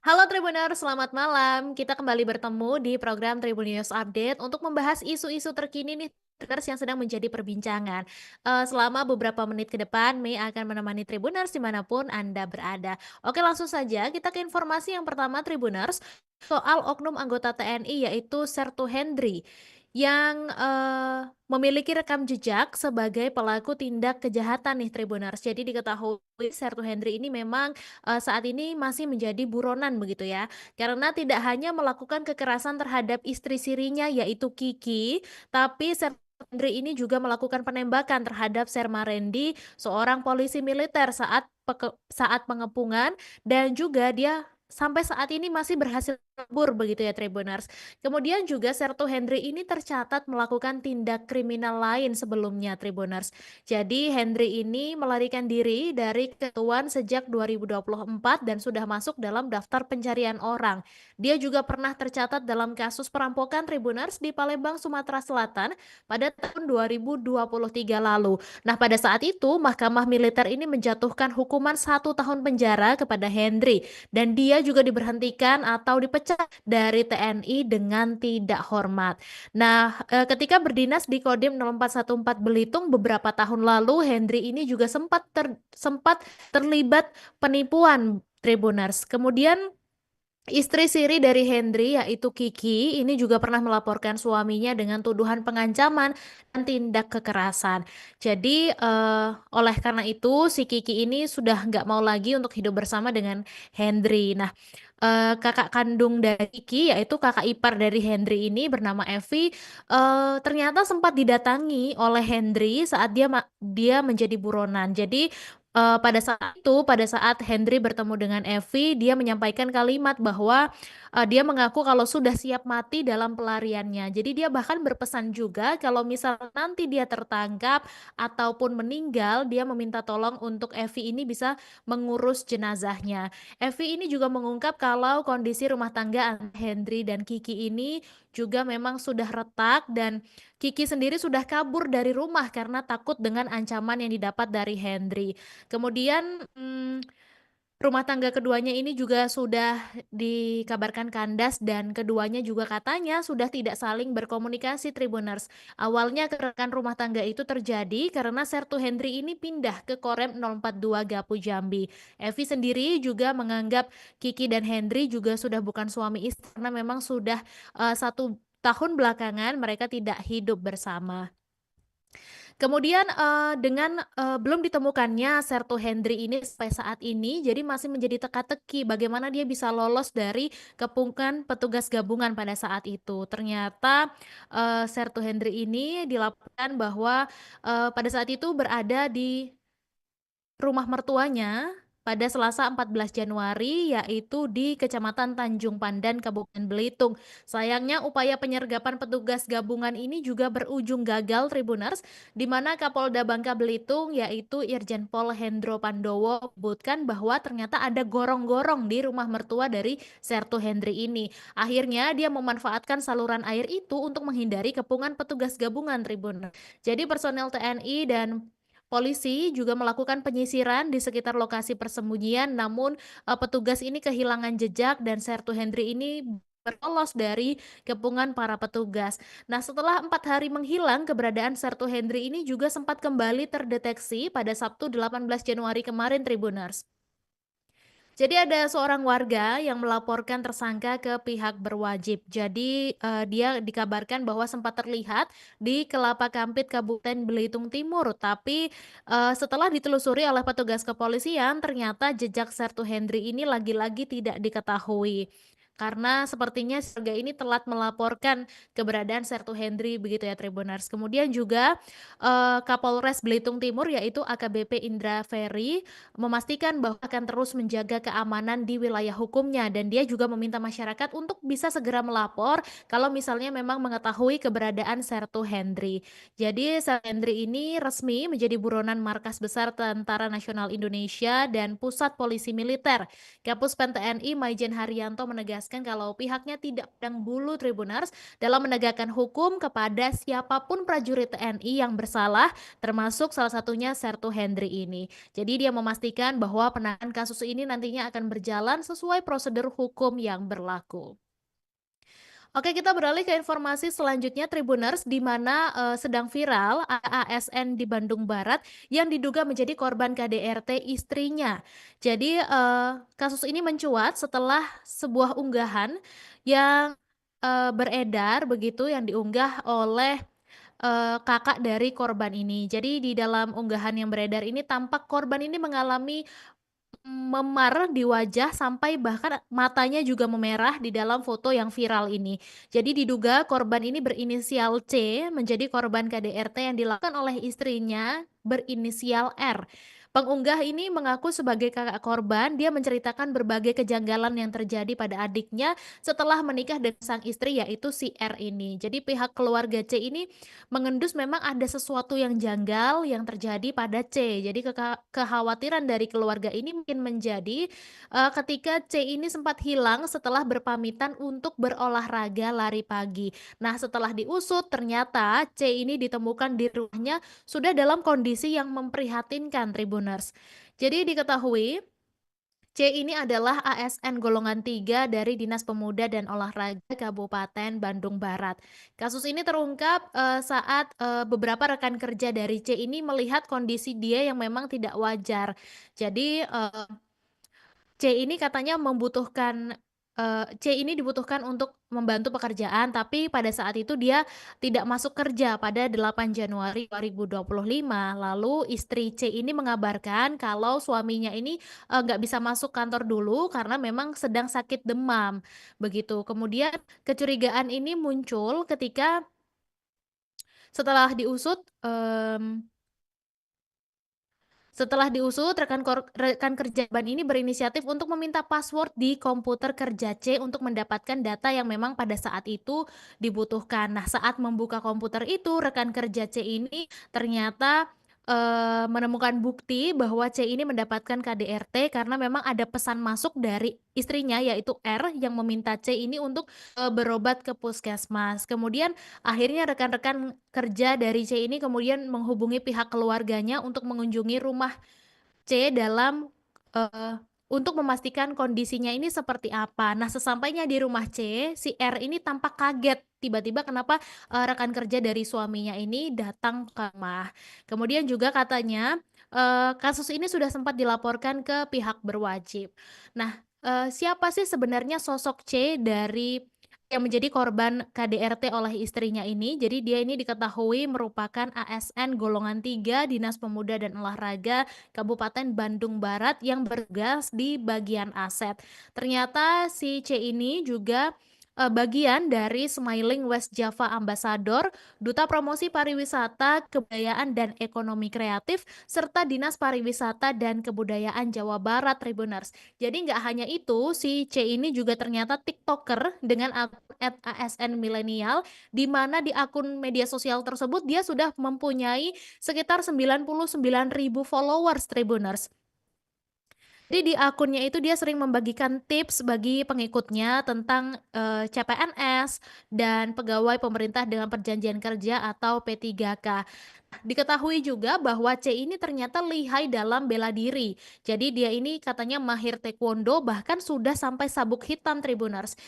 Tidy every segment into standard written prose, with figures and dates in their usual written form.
Halo Tribuners, selamat malam. Kita kembali bertemu di program Tribun News Update untuk membahas isu-isu terkini nih Tribuners yang sedang menjadi perbincangan. Selama beberapa menit ke depan, Mei akan menemani Tribuners dimanapun Anda berada. Oke, langsung saja kita ke informasi yang pertama Tribuners soal oknum anggota TNI yaitu Sertu Hendri yang memiliki rekam jejak sebagai pelaku tindak kejahatan nih Tribuners. Jadi diketahui Sertu Hendri ini memang saat ini masih menjadi buronan begitu ya. Karena tidak hanya melakukan kekerasan terhadap istri sirinya yaitu Kiki, tapi Sertundri ini juga melakukan penembakan terhadap Serma Rendi, seorang polisi militer saat pengepungan dan juga dia sampai saat ini masih berhasil kabur begitu ya Tribuners. Kemudian juga Sertu Hendri ini tercatat melakukan tindak kriminal lain sebelumnya Tribuners. Jadi Hendri ini melarikan diri dari kesatuan sejak 2024 dan sudah masuk dalam daftar pencarian orang. Dia juga pernah tercatat dalam kasus perampokan Tribuners di Palembang, Sumatera Selatan pada tahun 2023 lalu. Nah, pada saat itu Mahkamah Militer ini menjatuhkan hukuman 1 tahun penjara kepada Hendri dan dia juga diberhentikan atau dipecat dari TNI dengan tidak hormat. Nah, ketika berdinas di Kodim 0414 Belitung beberapa tahun lalu, Hendri ini juga sempat terlibat penipuan Tribuners. Kemudian istri siri dari Hendri yaitu Kiki ini juga pernah melaporkan suaminya dengan tuduhan pengancaman dan tindak kekerasan. Jadi oleh karena itu si Kiki ini sudah nggak mau lagi untuk hidup bersama dengan Hendri. Nah, kakak kandung dari Kiki yaitu kakak ipar dari Hendri ini bernama Evi ternyata sempat didatangi oleh Hendri saat dia menjadi buronan. Jadi pada saat Hendri bertemu dengan Evi, dia menyampaikan kalimat bahwa dia mengaku kalau sudah siap mati dalam pelariannya. Jadi dia bahkan berpesan juga kalau misal nanti dia tertangkap ataupun meninggal, dia meminta tolong untuk Evi ini bisa mengurus jenazahnya. Evi ini juga mengungkap kalau kondisi rumah tangga antara Hendri dan Kiki ini juga memang sudah retak dan Kiki sendiri sudah kabur dari rumah karena takut dengan ancaman yang didapat dari Hendri. Kemudian, rumah tangga keduanya ini juga sudah dikabarkan kandas dan keduanya juga katanya sudah tidak saling berkomunikasi Tribuners. Awalnya kerekan rumah tangga itu terjadi karena Sertu Hendri ini pindah ke Korem 042 Gapu Jambi. Evi sendiri juga menganggap Kiki dan Hendri juga sudah bukan suami istri karena memang sudah 1 tahun belakangan mereka tidak hidup bersama. Kemudian, dengan, belum ditemukannya Sertu Hendri ini sampai saat ini, jadi masih menjadi teka-teki bagaimana dia bisa lolos dari kepungan petugas gabungan pada saat itu. Ternyata, Sertu Hendri ini dilaporkan bahwa, pada saat itu berada di rumah mertuanya pada Selasa 14 Januari, yaitu di Kecamatan Tanjung Pandan, Kabupaten Belitung. Sayangnya upaya penyergapan petugas gabungan ini juga berujung gagal Tribuners, di mana Kapolda Bangka Belitung yaitu Irjen Pol Hendro Pandowo menyebutkan bahwa ternyata ada gorong-gorong di rumah mertua dari Sertu Hendri ini. Akhirnya dia memanfaatkan saluran air itu untuk menghindari kepungan petugas gabungan Tribuners. Jadi personel TNI dan polisi juga melakukan penyisiran di sekitar lokasi persembunyian, namun petugas ini kehilangan jejak dan Sertu Hendri ini lolos dari kepungan para petugas. Nah, setelah 4 hari menghilang, keberadaan Sertu Hendri ini juga sempat kembali terdeteksi pada Sabtu 18 Januari kemarin, Tribuners. Jadi ada seorang warga yang melaporkan tersangka ke pihak berwajib. Jadi, dia dikabarkan bahwa sempat terlihat di Kelapa Kampit, Kabupaten Belitung Timur. Tapi, setelah ditelusuri oleh petugas kepolisian, ternyata jejak Sertu Hendri ini lagi-lagi tidak diketahui. Karena sepertinya si warga ini telat melaporkan keberadaan Sertu Hendri begitu ya Tribuners. Kemudian juga, Kapolres Belitung Timur yaitu AKBP Indra Ferry memastikan bahwa akan terus menjaga keamanan di wilayah hukumnya dan dia juga meminta masyarakat untuk bisa segera melapor kalau misalnya memang mengetahui keberadaan Sertu Hendri. Jadi Sertu Hendri ini resmi menjadi buronan Markas Besar Tentara Nasional Indonesia dan Pusat Polisi Militer. Kapus Pen TNI Maijen Haryanto menegaskan menegaskan kalau pihaknya tidak pandang bulu Tribuners dalam menegakkan hukum kepada siapapun prajurit TNI yang bersalah, termasuk salah satunya Sertu Hendri ini. Jadi dia memastikan bahwa penanganan kasus ini nantinya akan berjalan sesuai prosedur hukum yang berlaku. Oke, kita beralih ke informasi selanjutnya Tribuners, di mana sedang viral ASN di Bandung Barat yang diduga menjadi korban KDRT istrinya. Jadi kasus ini mencuat setelah sebuah unggahan yang beredar begitu yang diunggah oleh kakak dari korban ini. Jadi di dalam unggahan yang beredar ini tampak korban ini mengalami memar di wajah sampai bahkan matanya juga memerah di dalam foto yang viral ini. Jadi diduga korban ini berinisial C menjadi korban KDRT yang dilakukan oleh istrinya berinisial R. Pengunggah ini mengaku sebagai kakak korban, dia menceritakan berbagai kejanggalan yang terjadi pada adiknya setelah menikah dengan sang istri yaitu si R ini. Jadi pihak keluarga C ini mengendus memang ada sesuatu yang janggal yang terjadi pada C. Jadi kekhawatiran dari keluarga ini mungkin menjadi, ketika C ini sempat hilang setelah berpamitan untuk berolahraga lari pagi. Nah, setelah diusut ternyata C ini ditemukan di rumahnya sudah dalam kondisi yang memprihatinkan Tribuners. Jadi diketahui C ini adalah ASN golongan 3 dari Dinas Pemuda dan Olahraga Kabupaten Bandung Barat. Kasus ini terungkap, saat, beberapa rekan kerja dari C ini melihat kondisi dia yang memang tidak wajar. Jadi, C ini katanya C ini dibutuhkan untuk membantu pekerjaan, tapi pada saat itu dia tidak masuk kerja pada 8 Januari 2025. Lalu istri C ini mengabarkan kalau suaminya ini, nggak bisa masuk kantor dulu karena memang sedang sakit demam, begitu. Kemudian kecurigaan ini muncul ketika setelah diusut, rekan kerja Ban ini berinisiatif untuk meminta password di komputer kerja C untuk mendapatkan data yang memang pada saat itu dibutuhkan. Nah, saat membuka komputer itu, rekan kerja C ini ternyata, menemukan bukti bahwa C ini mendapatkan KDRT karena memang ada pesan masuk dari istrinya yaitu R yang meminta C ini untuk, berobat ke puskesmas. Kemudian akhirnya rekan-rekan kerja dari C ini kemudian menghubungi pihak keluarganya untuk mengunjungi rumah C dalam, untuk memastikan kondisinya ini seperti apa. Nah, sesampainya di rumah C, si R ini tampak kaget tiba-tiba kenapa, rekan kerja dari suaminya ini datang ke rumah. Kemudian juga katanya, kasus ini sudah sempat dilaporkan ke pihak berwajib. Nah, siapa sih sebenarnya sosok C dari yang menjadi korban KDRT oleh istrinya ini? Jadi dia ini diketahui merupakan ASN golongan 3 Dinas Pemuda dan Olahraga Kabupaten Bandung Barat yang bertugas di bagian aset. Ternyata si C ini juga, bagian dari Smiling West Java Ambassador, Duta Promosi Pariwisata, Kebudayaan dan Ekonomi Kreatif, serta Dinas Pariwisata dan Kebudayaan Jawa Barat Tribuners. Jadi nggak hanya itu, si C ini juga ternyata TikToker dengan akun @asnmilenial, di mana di akun media sosial tersebut dia sudah mempunyai sekitar 99.000 followers Tribuners. Jadi di akunnya itu dia sering membagikan tips bagi pengikutnya tentang, CPNS dan pegawai pemerintah dengan perjanjian kerja atau P3K. Diketahui juga bahwa C ini ternyata lihai dalam bela diri. Jadi dia ini katanya mahir taekwondo bahkan sudah sampai sabuk hitam Tribuners.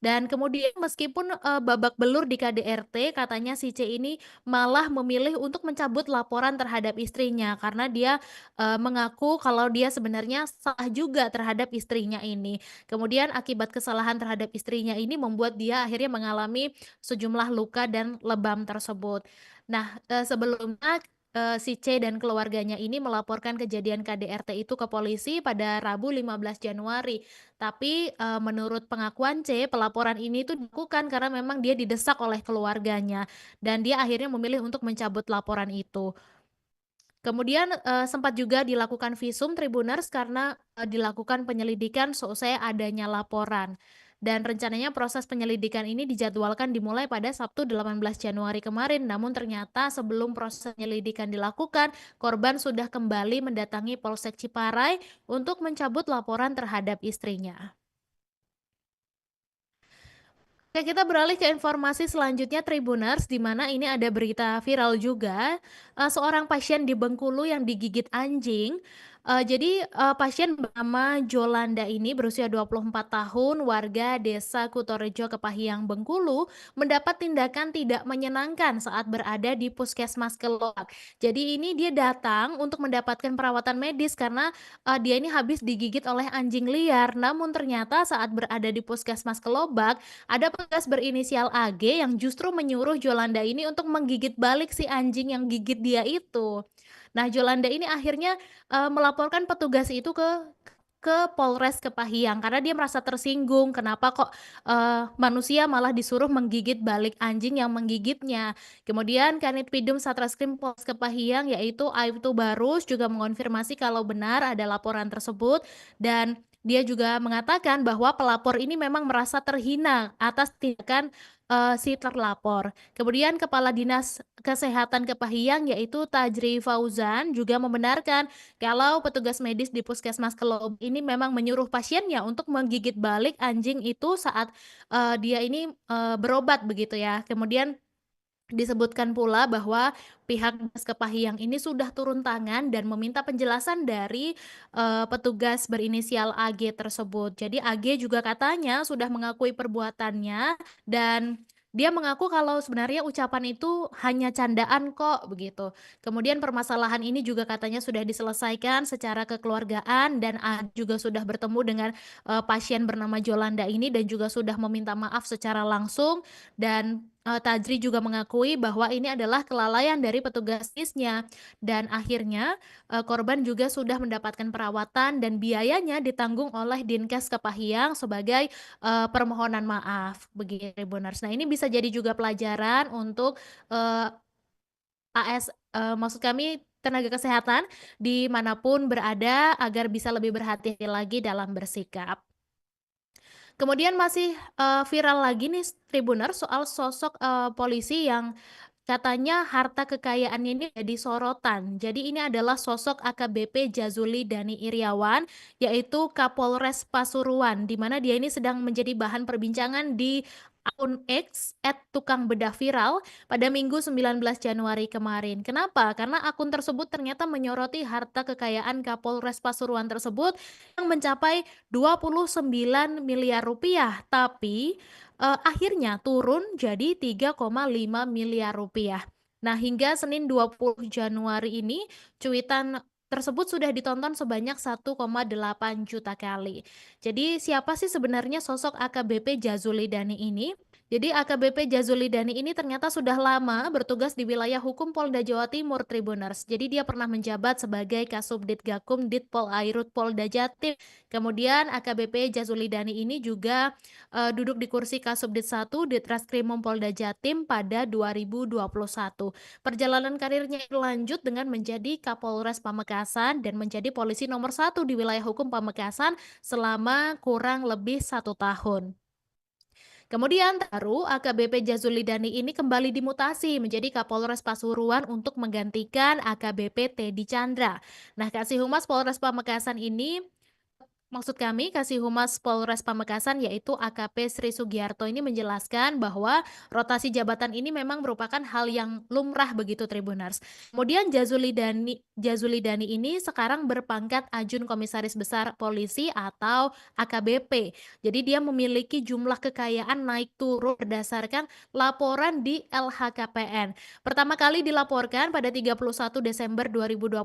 Dan kemudian meskipun, babak belur di KDRT katanya si C ini malah memilih untuk mencabut laporan terhadap istrinya karena dia, mengaku kalau dia sebenarnya salah juga terhadap istrinya ini. Kemudian akibat kesalahan terhadap istrinya ini membuat dia akhirnya mengalami sejumlah luka dan lebam tersebut. Nah, sebelumnya, si C dan keluarganya ini melaporkan kejadian KDRT itu ke polisi pada Rabu 15 Januari. Tapi, menurut pengakuan C, pelaporan ini tuh dilakukan karena memang dia didesak oleh keluarganya dan dia akhirnya memilih untuk mencabut laporan itu. Kemudian, sempat juga dilakukan visum Tribuners karena, dilakukan penyelidikan seusai adanya laporan. Dan rencananya proses penyelidikan ini dijadwalkan dimulai pada Sabtu 18 Januari kemarin, namun ternyata sebelum proses penyelidikan dilakukan, korban sudah kembali mendatangi Polsek Ciparai untuk mencabut laporan terhadap istrinya. Oke, kita beralih ke informasi selanjutnya Tribuners, di mana ini ada berita viral juga, seorang pasien di Bengkulu yang digigit anjing. Jadi, pasien bernama Jolanda ini berusia 24 tahun, warga Desa Kutorejo, Kepahyang, Bengkulu, mendapat tindakan tidak menyenangkan saat berada di puskesmas Kelok. Jadi ini dia datang untuk mendapatkan perawatan medis karena, dia ini habis digigit oleh anjing liar. Namun ternyata saat berada di puskesmas Kelobak, ada petugas berinisial AG yang justru menyuruh Jolanda ini untuk menggigit balik si anjing yang gigit dia itu. Nah, Jolanda ini akhirnya, melaporkan petugas itu ke Polres Kepahyang karena dia merasa tersinggung, kenapa kok, manusia malah disuruh menggigit balik anjing yang menggigitnya. Kemudian Kanitpidum Satreskrim Polres Kepahyang yaitu Aibtu Barus juga mengonfirmasi kalau benar ada laporan tersebut dan dia juga mengatakan bahwa pelapor ini memang merasa terhina atas tindakan, si terlapor. Kemudian Kepala Dinas Kesehatan Kepahyang yaitu Tajri Fauzan juga membenarkan kalau petugas medis di Puskesmas Kelom ini memang menyuruh pasiennya untuk menggigit balik anjing itu saat, dia ini, berobat begitu ya. Kemudian disebutkan pula bahwa pihak Dinas Kepahyang ini sudah turun tangan dan meminta penjelasan dari, petugas berinisial AG tersebut. Jadi AG juga katanya sudah mengakui perbuatannya dan dia mengaku kalau sebenarnya ucapan itu hanya candaan kok, begitu. Kemudian permasalahan ini juga katanya sudah diselesaikan secara kekeluargaan dan juga sudah bertemu dengan, pasien bernama Jolanda ini dan juga sudah meminta maaf secara langsung dan, Tadri juga mengakui bahwa ini adalah kelalaian dari petugas medisnya dan akhirnya, korban juga sudah mendapatkan perawatan dan biayanya ditanggung oleh Dinkes Kepahyang sebagai, permohonan maaf, begitu Tribuners. Nah, ini bisa jadi juga pelajaran untuk, eee, maksud kami tenaga kesehatan dimanapun berada agar bisa lebih berhati-hati lagi dalam bersikap. Kemudian masih, viral lagi nih Tribuners soal sosok, polisi yang katanya harta kekayaannya ini jadi sorotan. Jadi ini adalah sosok AKBP Jazuli Dani Iriawan, yaitu Kapolres Pasuruan, di mana dia ini sedang menjadi bahan perbincangan di akun X @tukangbedah_viral pada Minggu 19 Januari kemarin. Kenapa? Karena akun tersebut ternyata menyoroti harta kekayaan Kapolres Pasuruan tersebut yang mencapai 29 miliar rupiah, tapi akhirnya turun jadi 3,5 miliar rupiah. Nah, hingga Senin 20 Januari ini, cuitan tersebut sudah ditonton sebanyak 1,8 juta kali. Jadi, siapa sih sebenarnya sosok AKBP Jazuli Dani ini? Jadi, AKBP Jazuli Dani ini ternyata sudah lama bertugas di wilayah hukum Polda Jawa Timur, Tribuners. Jadi, dia pernah menjabat sebagai Kasubdit Gakum Ditpol Airut Polda Jatim. Kemudian AKBP Jazuli Dani ini juga duduk di kursi Kasubdit 1 Ditreskrimum Polda Jatim pada 2021. Perjalanan karirnya lanjut dengan menjadi Kapolres Pamekasan dan menjadi polisi nomor 1 di wilayah hukum Pamekasan selama kurang lebih 1 tahun. Kemudian baru AKBP Jazuli Dani ini kembali dimutasi menjadi Kapolres Pasuruan untuk menggantikan AKBP Teddy Chandra. Nah, Kasih Humas Polres Pamekasan ini Maksud kami, Kasih Humas Polres Pamekasan yaitu AKP Sri Sugiarto ini menjelaskan bahwa rotasi jabatan ini memang merupakan hal yang lumrah begitu Tribuners. Kemudian Jazuli Dani ini sekarang berpangkat Ajun Komisaris Besar Polisi atau AKBP. Jadi dia memiliki jumlah kekayaan naik turun berdasarkan laporan di LHKPN. Pertama kali dilaporkan pada 31 Desember 2021,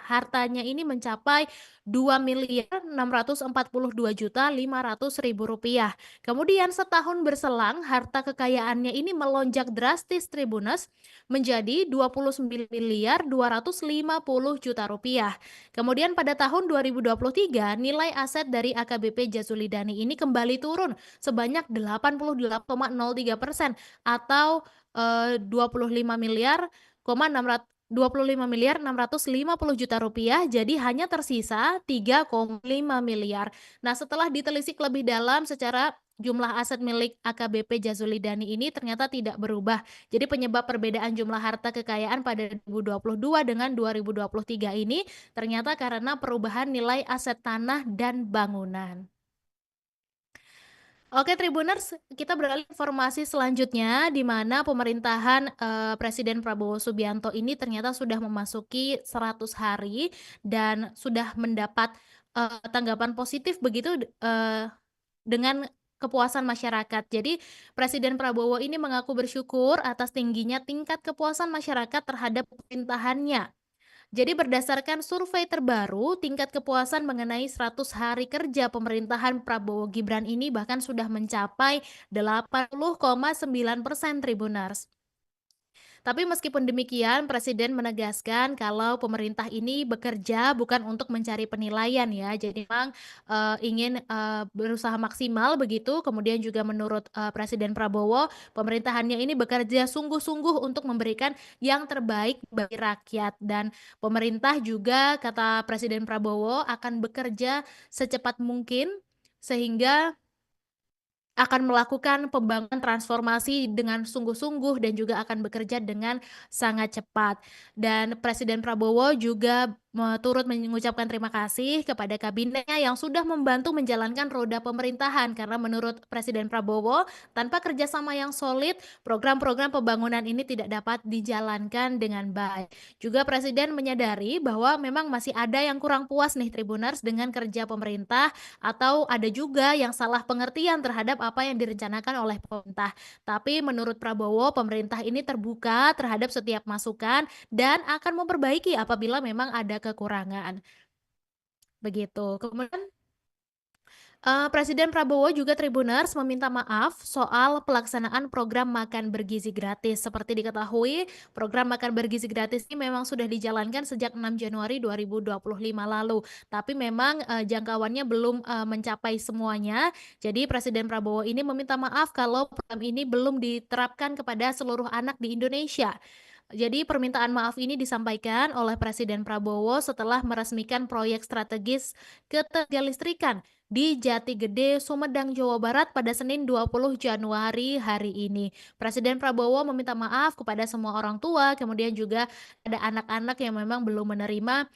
hartanya ini mencapai Rp2.642.500.000. Kemudian setahun berselang, harta kekayaannya ini melonjak drastis Tribunus menjadi Rp29.250.000.000. Kemudian pada tahun 2023, nilai aset dari AKBP Jazulidani ini kembali turun sebanyak 88,03% atau 25.650.000.000 jadi hanya tersisa 3,5 miliar. Nah, setelah ditelisik lebih dalam secara jumlah aset milik AKBP Jazulidani ini ternyata tidak berubah. Jadi penyebab perbedaan jumlah harta kekayaan pada 2022 dengan 2023 ini ternyata karena perubahan nilai aset tanah dan bangunan. Oke Tribuners, kita beralih ke informasi selanjutnya di mana pemerintahan, Presiden Prabowo Subianto ini ternyata sudah memasuki 100 hari dan sudah mendapat, tanggapan positif begitu, dengan kepuasan masyarakat. Jadi Presiden Prabowo ini mengaku bersyukur atas tingginya tingkat kepuasan masyarakat terhadap pemerintahannya. Jadi berdasarkan survei terbaru, tingkat kepuasan mengenai 100 hari kerja pemerintahan Prabowo Gibran ini bahkan sudah mencapai 80,9% Tribuners. Tapi meskipun demikian, Presiden menegaskan kalau pemerintah ini bekerja bukan untuk mencari penilaian ya. Jadi memang, ingin, berusaha maksimal begitu, kemudian juga menurut, Presiden Prabowo, pemerintahannya ini bekerja sungguh-sungguh untuk memberikan yang terbaik bagi rakyat dan pemerintah juga kata Presiden Prabowo akan bekerja secepat mungkin sehingga akan melakukan pembangunan transformasi dengan sungguh-sungguh dan juga akan bekerja dengan sangat cepat. Dan Presiden Prabowo juga turut mengucapkan terima kasih kepada kabinetnya yang sudah membantu menjalankan roda pemerintahan karena menurut Presiden Prabowo, tanpa kerjasama yang solid, program-program pembangunan ini tidak dapat dijalankan dengan baik. Juga Presiden menyadari bahwa memang masih ada yang kurang puas nih Tribuners dengan kerja pemerintah atau ada juga yang salah pengertian terhadap apa yang direncanakan oleh pemerintah. Tapi menurut Prabowo, pemerintah ini terbuka terhadap setiap masukan dan akan memperbaiki apabila memang ada kekurangan. Begitu. Kemudian Presiden Prabowo juga Tribuners meminta maaf soal pelaksanaan program makan bergizi gratis. Seperti diketahui, program makan bergizi gratis ini memang sudah dijalankan sejak 6 Januari 2025 lalu. Tapi memang jangkauannya belum mencapai semuanya. Jadi Presiden Prabowo ini meminta maaf kalau program ini belum diterapkan kepada seluruh anak di Indonesia. Jadi permintaan maaf ini disampaikan oleh Presiden Prabowo setelah meresmikan proyek strategis ketergalistrikan di Jati Gede, Sumedang, Jawa Barat pada Senin 20 Januari hari ini. Presiden Prabowo meminta maaf kepada semua orang tua, kemudian juga ada anak-anak yang memang belum menerima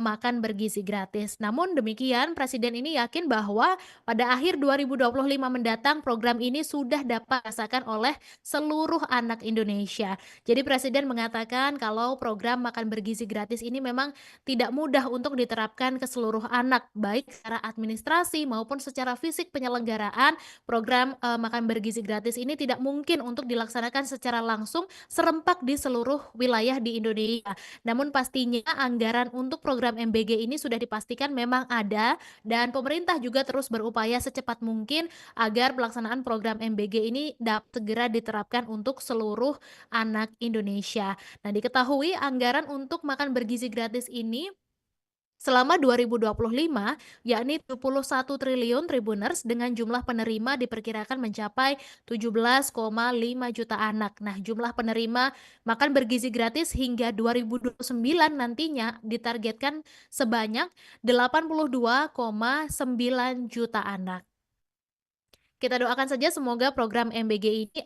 makan bergizi gratis. Namun demikian, Presiden ini yakin bahwa pada akhir 2025 mendatang program ini sudah dapat dirasakan oleh seluruh anak Indonesia. Jadi Presiden mengatakan kalau program makan bergizi gratis ini memang tidak mudah untuk diterapkan ke seluruh anak, baik secara administrasi maupun secara fisik penyelenggaraan program makan bergizi gratis ini tidak mungkin untuk dilaksanakan secara langsung serempak di seluruh wilayah di Indonesia. Namun pastinya anggaran untuk program MBG ini sudah dipastikan memang ada dan pemerintah juga terus berupaya secepat mungkin agar pelaksanaan program MBG ini dapat segera diterapkan untuk seluruh anak Indonesia. Nah, diketahui anggaran untuk makan bergizi gratis ini selama 2025, yakni 71 triliun Tribuners dengan jumlah penerima diperkirakan mencapai 17,5 juta anak. Nah, jumlah penerima makan bergizi gratis hingga 2029 nantinya ditargetkan sebanyak 82,9 juta anak. Kita doakan saja semoga program MBG ini,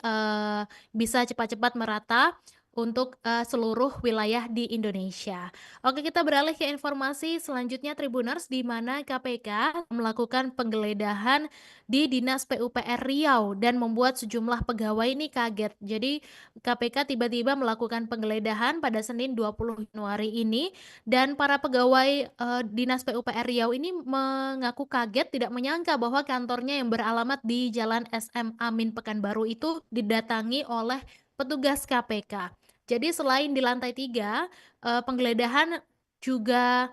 bisa cepat-cepat merata untuk, seluruh wilayah di Indonesia. Oke, kita beralih ke informasi selanjutnya Tribuners, di mana KPK melakukan penggeledahan di Dinas PUPR Riau dan membuat sejumlah pegawai ini kaget. Jadi KPK tiba-tiba melakukan penggeledahan pada Senin 20 Januari ini dan para pegawai, Dinas PUPR Riau ini mengaku kaget tidak menyangka bahwa kantornya yang beralamat di Jalan SM Amin Pekanbaru itu didatangi oleh petugas KPK. Jadi selain di lantai 3, penggeledahan juga,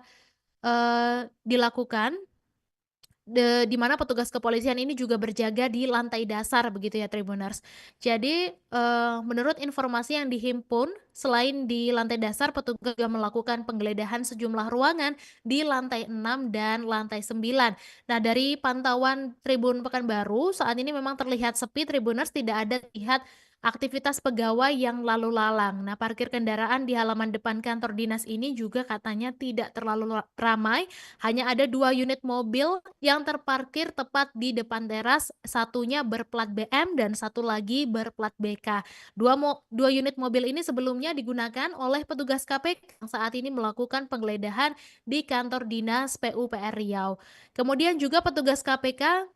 dilakukan di mana petugas kepolisian ini juga berjaga di lantai dasar begitu ya Tribuners. Jadi, menurut informasi yang dihimpun, selain di lantai dasar petugas juga melakukan penggeledahan sejumlah ruangan di lantai 6 dan lantai 9. Nah, dari pantauan Tribun Pekanbaru, saat ini memang terlihat sepi Tribuners, tidak ada terlihat aktivitas pegawai yang lalu lalang. Nah, parkir kendaraan di halaman depan kantor dinas ini juga katanya tidak terlalu ramai, hanya ada 2 unit mobil yang terparkir tepat di depan teras, satunya berplat BM dan satu lagi berplat BK. Dua unit mobil ini sebelumnya digunakan oleh petugas KPK yang saat ini melakukan penggeledahan di kantor dinas PUPR Riau. Kemudian juga petugas KPK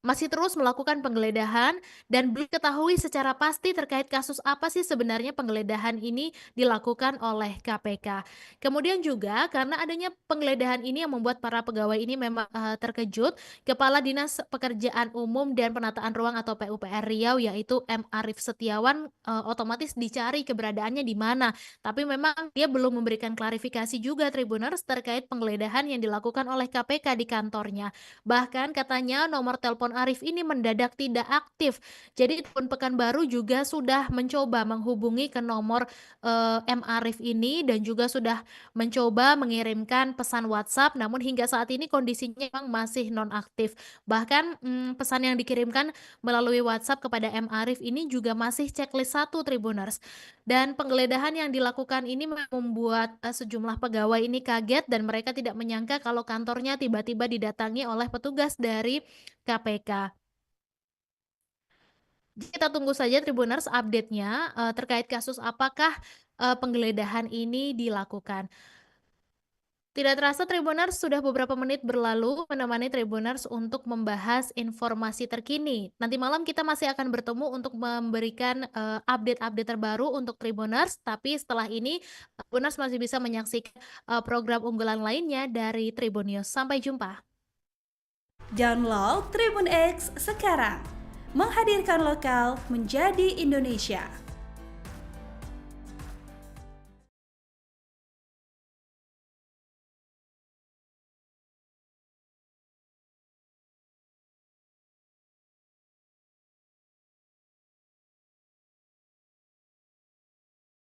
masih terus melakukan penggeledahan dan belum diketahui secara pasti terkait kasus apa sih sebenarnya penggeledahan ini dilakukan oleh KPK. Kemudian juga karena adanya penggeledahan ini yang membuat para pegawai ini memang terkejut, Kepala Dinas Pekerjaan Umum dan Penataan Ruang atau PUPR Riau yaitu M. Arif Setiawan otomatis dicari keberadaannya di mana. Tapi memang dia belum memberikan klarifikasi juga Tribuners terkait penggeledahan yang dilakukan oleh KPK di kantornya. Bahkan katanya nomor telepon Arif ini mendadak tidak aktif. Jadi Tribun Pekanbaru juga sudah mencoba menghubungi ke nomor, M. Arif ini dan juga sudah mencoba mengirimkan pesan WhatsApp, namun hingga saat ini kondisinya memang masih nonaktif. Bahkan, pesan yang dikirimkan melalui WhatsApp kepada M. Arif ini juga masih checklist satu Tribuners. Dan penggeledahan yang dilakukan ini membuat, sejumlah pegawai ini kaget dan mereka tidak menyangka kalau kantornya tiba-tiba didatangi oleh petugas dari KPK. Jadi kita tunggu saja Tribuners update-nya, terkait kasus apakah, penggeledahan ini dilakukan. Tidak terasa Tribuners sudah beberapa menit berlalu menemani Tribuners untuk membahas informasi terkini. Nanti malam kita masih akan bertemu untuk memberikan, update-update terbaru untuk Tribuners, tapi setelah ini Tribuners masih bisa menyaksikan, program unggulan lainnya dari Tribun News. Sampai jumpa. Download Tribun X sekarang, menghadirkan lokal menjadi Indonesia.